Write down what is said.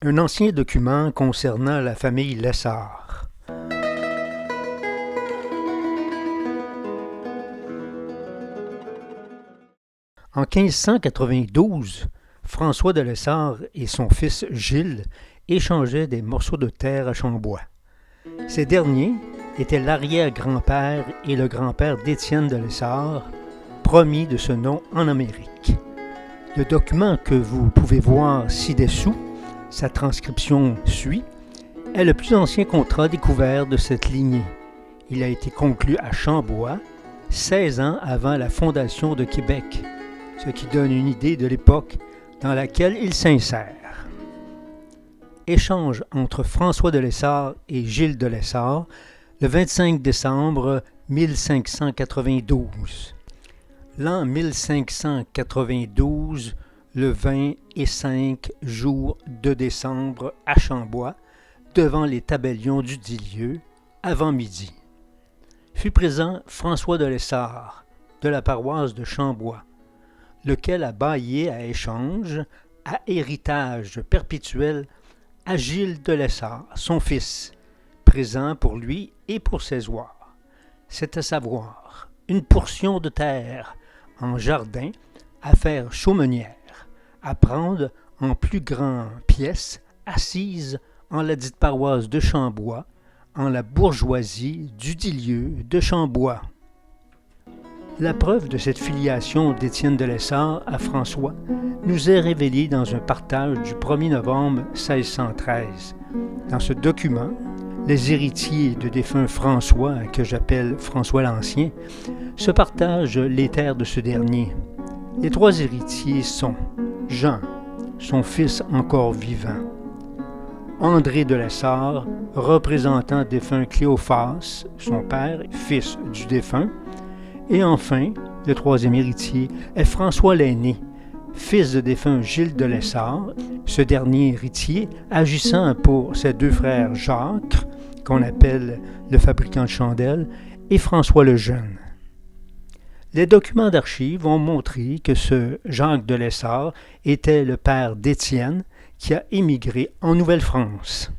Un ancien document concernant la famille Lessard. En 1592, François de Lessard et son fils Gilles échangeaient des morceaux de terre à Chambois. Ces derniers étaient l'arrière-grand-père et le grand-père d'Étienne de Lessard, premier de ce nom en Amérique. Le document que vous pouvez voir ci-dessous, sa transcription suit, est le plus ancien contrat découvert de cette lignée. Il a été conclu à Chambois, 16 ans avant la fondation de Québec, ce qui donne une idée de l'époque dans laquelle il s'insère. Échange entre François de Lessard et Gilles de Lessard, le 25 décembre 1592. L'an 1592, le 20 et 5 jours de décembre à Chambois, devant les tabellions du dit lieu, avant midi. Fut présent François de Lessard, de la paroisse de Chambois, lequel a baillé à échange, à héritage perpétuel, à Gilles de Lessard, son fils, présent pour lui et pour ses oies. C'est à savoir une portion de terre en jardin à faire chaumière, à prendre en plus grande pièce, assise en la dite paroisse de Chambois, en la bourgeoisie du dit lieu de Chambois. La preuve de cette filiation d'Étienne de Lessard à François nous est révélée dans un partage du 1er novembre 1613. Dans ce document, les héritiers de défunt François, que j'appelle François l'Ancien, se partagent les terres de ce dernier. Les trois héritiers sont Jean, son fils encore vivant, André de Lessard, représentant défunt Cléophas, son père, fils du défunt, et enfin, le troisième héritier est François l'aîné, fils de défunt Gilles de Lessard, ce dernier héritier agissant pour ses deux frères Jacques, qu'on appelle le fabricant de chandelles, et François le Jeune. Les documents d'archives ont montré que ce Jacques de Lessard était le père d'Étienne qui a émigré en Nouvelle-France.